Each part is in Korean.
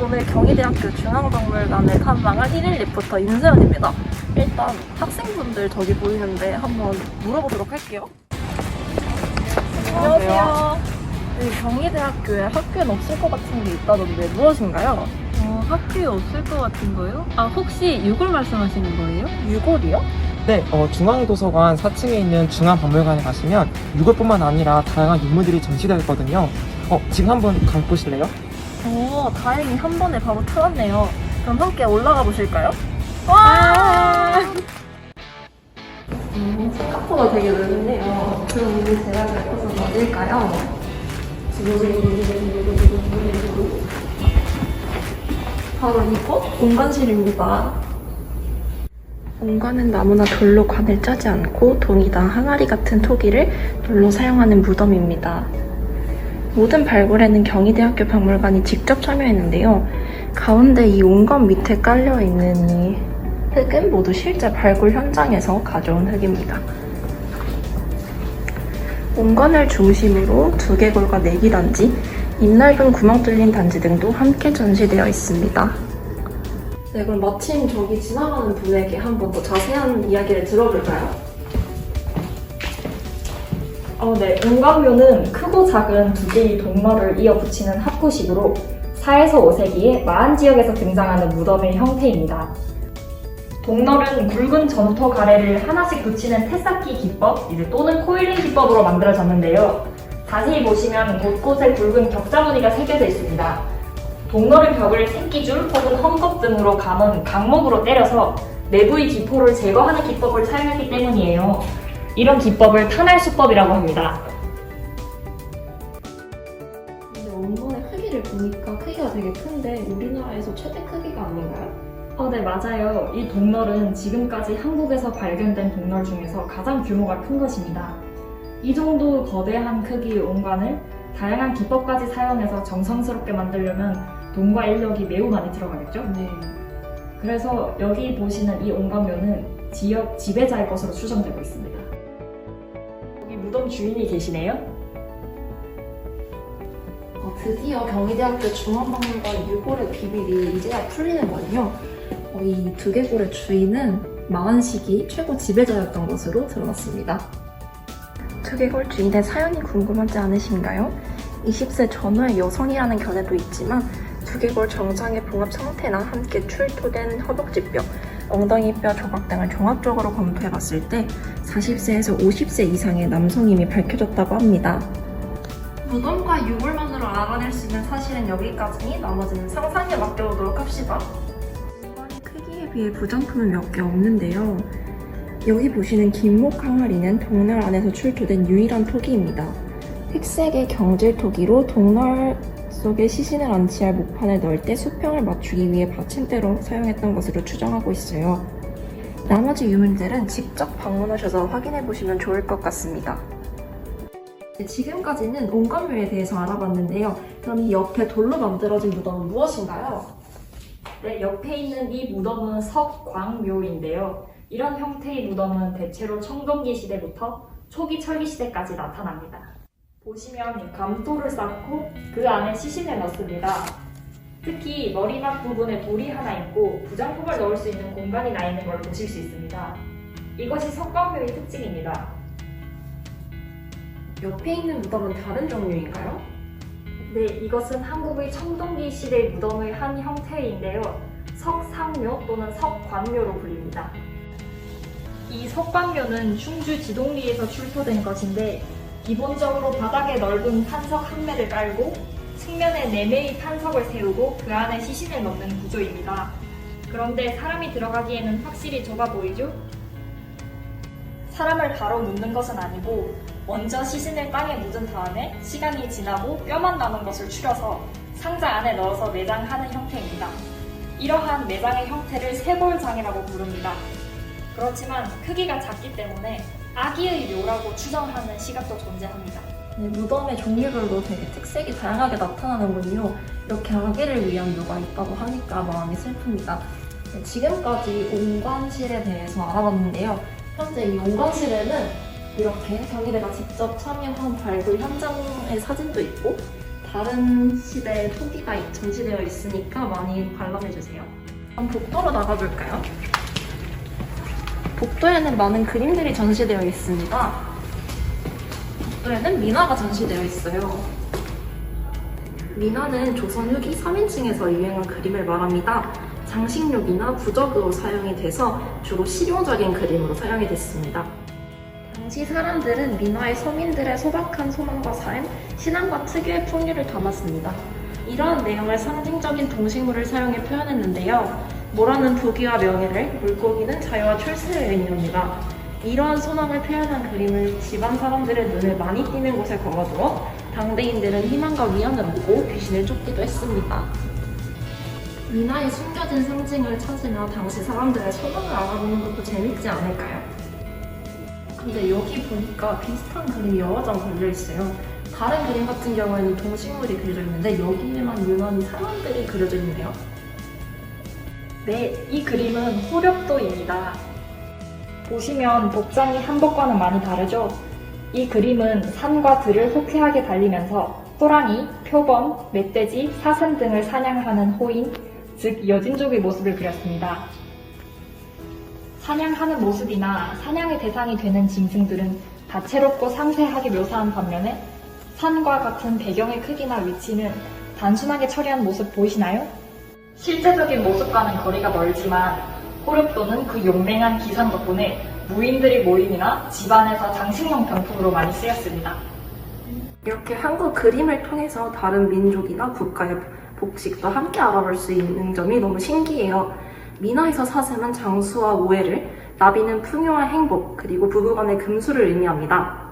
오늘 경희대학교 중앙박물관을 탐방할 1일 리포터 윤세연입니다. 일단 학생분들 저기 보이는데 한번 물어보도록 할게요. 안녕하세요. 여기 경희대학교에 학교엔 없을 것 같은 게 있다던데 무엇인가요? 학교에 없을 것 같은 거요? 혹시 6월 말씀하시는 거예요? 6월이요? 네, 중앙도서관 4층에 있는 중앙박물관에 가시면 6월뿐만 아니라 다양한 유물들이 전시되어 있거든요. 지금 한번 가보실래요? 다행히 한 번에 바로 틀었네요. 그럼 함께 올라가 보실까요? 와! 생각보다 되게 넓은데요. 그럼 우리 제가 갈 곳은 어딜까요? 바로 이곳 공간실입니다. 공간은 나무나 돌로 관을 짜지 않고 동이당 항아리 같은 토기를 돌로 사용하는 무덤입니다. 모든 발굴에는 경희대학교 박물관이 직접 참여했는데요. 가운데 이 온건 밑에 깔려있는 이 흙은 모두 실제 발굴 현장에서 가져온 흙입니다. 온건을 중심으로 두개골과 내기단지, 입 넓은 구멍 뚫린 단지 등도 함께 전시되어 있습니다. 네, 그럼 마침 저기 지나가는 분에게 한번 더 자세한 이야기를 들어볼까요? 네. 온건묘는 크고 작은 두 개의 동너를 이어 붙이는 합구식으로 4에서 5세기에 마한 지역에서 등장하는 무덤의 형태입니다. 동널은 굵은 점토 가래를 하나씩 붙이는 태쌓기 기법 또는 코일링 기법으로 만들어졌는데요. 자세히 보시면 곳곳에 굵은 격자무늬가 새겨져 있습니다. 동널의 벽을 새끼줄 혹은 헝겊 등으로 감은 강목으로 때려서 내부의 기포를 제거하는 기법을 사용했기 때문이에요. 이런 기법을 탄활수법이라고 합니다. 근데 원본의 크기를 보니까 크기가 되게 큰데 우리나라에서 최대 크기가 아닌가요? 네, 맞아요. 이 동널은 지금까지 한국에서 발견된 동널 중에서 가장 규모가 큰 것입니다. 이 정도 거대한 크기의 온관을 다양한 기법까지 사용해서 정성스럽게 만들려면 돈과 인력이 매우 많이 들어가겠죠? 네. 그래서 여기 보시는 이 온관묘는 지역 지배자의 것으로 추정되고 있습니다. 여기 무덤 주인이 계시네요? 드디어 경희대학교 중앙박물관 6월의 비밀이 이제야 풀리는군요. 이 두개골의 주인은 마한 시기 최고 지배자였던 것으로 드러났습니다. 두개골 주인의 사연이 궁금하지 않으신가요? 20세 전후의 여성이라는 견해도 있지만 두개골 정상의 봉합 상태나 함께 출토된 허벅지뼈, 엉덩이뼈 조각 등을 종합적으로 검토해봤을 때 40세에서 50세 이상의 남성임이 밝혀졌다고 합니다. 무덤과 유물만으로 알아낼 수 있는 사실은 여기까지니 나머지는 상상에 맡겨보도록 합시다. 공간의 크기에 비해 부정품은 몇 개 없는데요. 여기 보시는 긴목 항아리는 동널 안에서 출토된 유일한 토기입니다. 흑색의 경질 토기로 동널 속에 시신을 안치할 목판을 넣을 때 수평을 맞추기 위해 받침대로 사용했던 것으로 추정하고 있어요. 나머지 유물들은 직접 방문하셔서 확인해보시면 좋을 것 같습니다. 지금까지는 온건묘에 대해서 알아봤는데요. 그럼 이 옆에 돌로 만들어진 무덤은 무엇인가요? 네, 옆에 있는 이 무덤은 석광묘인데요. 이런 형태의 무덤은 대체로 청동기 시대부터 초기 철기 시대까지 나타납니다. 보시면 감돌을 쌓고 그 안에 시신을 넣습니다. 특히 머리맡 부분에 돌이 하나 있고 부장품을 넣을 수 있는 공간이 나 있는 걸 보실 수 있습니다. 이것이 석광묘의 특징입니다. 옆에 있는 무덤은 다른 종류인가요? 네, 이것은 한국의 청동기 시대 무덤의 한 형태인데요. 석상묘 또는 석관묘로 불립니다. 이 석관묘는 충주 지동리에서 출토된 것인데 기본적으로 바닥에 넓은 판석 한 매를 깔고 측면에 4매의 판석을 세우고 그 안에 시신을 넣는 구조입니다. 그런데 사람이 들어가기에는 확실히 좁아 보이죠? 사람을 바로 눕는 것은 아니고 먼저 시신을 땅에 묻은 다음에 시간이 지나고 뼈만 남은 것을 추려서 상자 안에 넣어서 내장하는 형태입니다. 이러한 내장의 형태를 쇄골장이라고 부릅니다. 그렇지만 크기가 작기 때문에 아기의 묘라고 추정하는 시각도 존재합니다. 네, 무덤의 종류별로 되게 특색이 다양하게 나타나는군요. 이렇게 아기를 위한 묘가 있다고 하니까 마음이 슬픕니다. 네, 지금까지 온관실에 대해서 알아봤는데요. 현재 이 온관실에는 이렇게 경희대가 직접 참여한 발굴 현장의 사진도 있고 다른 시대의 토기가 전시되어 있으니까 많이 관람해주세요. 그럼 복도로 나가볼까요? 복도에는 많은 그림들이 전시되어 있습니다. 복도에는 민화가 전시되어 있어요. 민화는 조선 후기 3인칭에서 유행한 그림을 말합니다. 장식용이나 부적으로 사용이 돼서 주로 실용적인 그림으로 사용이 됐습니다. 당시 사람들은 민화의 서민들의 소박한 소망과 삶, 신앙과 특유의 풍류를 담았습니다. 이러한 내용을 상징적인 동식물을 사용해 표현했는데요. 모라는 부귀와 명예를, 물고기는 자유와 출세를 의미합니다. 이러한 소망을 표현한 그림을 집안 사람들의 눈을 많이 띄는 곳에 걸어두어 당대인들은 희망과 위안을 얻고 귀신을 쫓기도 했습니다. 민화에 숨겨진 상징을 찾으며 당시 사람들의 소망을 알아보는 것도 재밌지 않을까요? 근데 여기 보니까 비슷한 그림이 여러 장 걸려있어요. 다른 그림 같은 경우에는 동식물이 그려져 있는데 여기에만 유난히 사람들이 그려져 있네요. 네, 이 그림은 호렵도입니다. 보시면 복장이 한복과는 많이 다르죠? 이 그림은 산과 들을 호쾌하게 달리면서 호랑이, 표범, 멧돼지, 사슴 등을 사냥하는 호인, 즉 여진족의 모습을 그렸습니다. 사냥하는 모습이나 사냥의 대상이 되는 짐승들은 다채롭고 상세하게 묘사한 반면에 산과 같은 배경의 크기나 위치는 단순하게 처리한 모습 보이시나요? 실제적인 모습과는 거리가 멀지만 호렵도는 그 용맹한 기상 덕분에 무인들의 모임이나 집안에서 장식용 병품으로 많이 쓰였습니다. 이렇게 한국 그림을 통해서 다른 민족이나 국가의 복식도 함께 알아볼 수 있는 점이 너무 신기해요. 민화에서 사슴은 장수와 우애를, 나비는 풍요와 행복, 그리고 부부간의 금수를 의미합니다.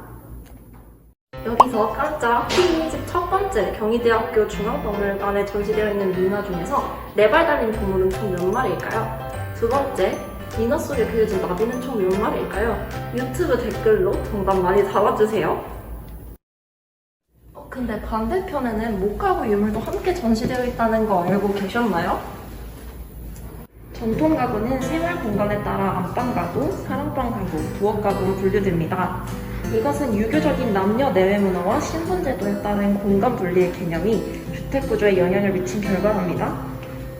여기서 깜짝 퀴즈 첫 번째, 경희대학교 중앙박물관에 전시되어 있는 민화 중에서 4발 달린 동물은 총 몇 마리일까요? 두 번째, 민화 속에 그려진 나비는 총 몇 마리일까요? 유튜브 댓글로 정답 많이 달아주세요. 근데 반대편에는 목가구 유물도 함께 전시되어 있다는 거 알고 계셨나요? 전통 가구는 생활 공간에 따라 안방 가구, 사랑방 가구, 부엌 가구로 분류됩니다. 이것은 유교적인 남녀 내외 문화와 신분 제도에 따른 공간 분리의 개념이 주택 구조에 영향을 미친 결과랍니다.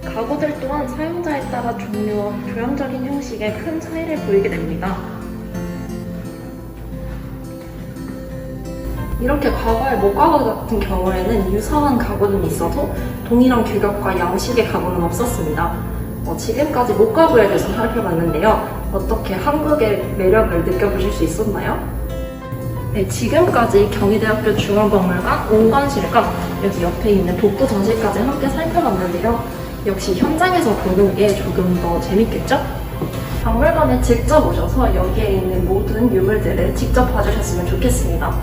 가구들 또한 사용자에 따라 종류와 교양적인 형식에 큰 차이를 보이게 됩니다. 이렇게 과거의 목가구 같은 경우에는 유사한 가구는 있어도 동일한 규격과 양식의 가구는 없었습니다. 지금까지 목가구에 대해서 살펴봤는데요. 어떻게 한국의 매력을 느껴보실 수 있었나요? 네, 지금까지 경희대학교 중앙박물관 온관실과 여기 옆에 있는 복도 전시까지 함께 살펴봤는데요. 역시 현장에서 보는 게 조금 더 재밌겠죠? 박물관에 직접 오셔서 여기에 있는 모든 유물들을 직접 봐주셨으면 좋겠습니다.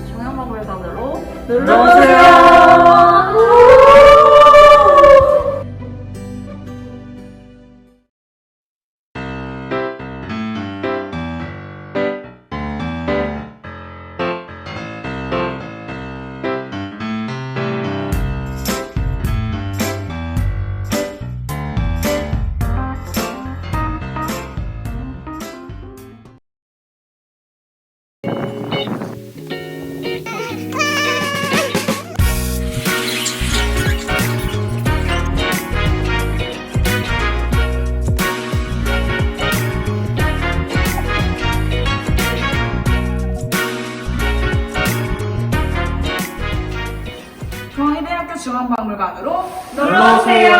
중앙박물관으로 놀러오세요! 경희대학교 중앙박물관으로 놀러오세요.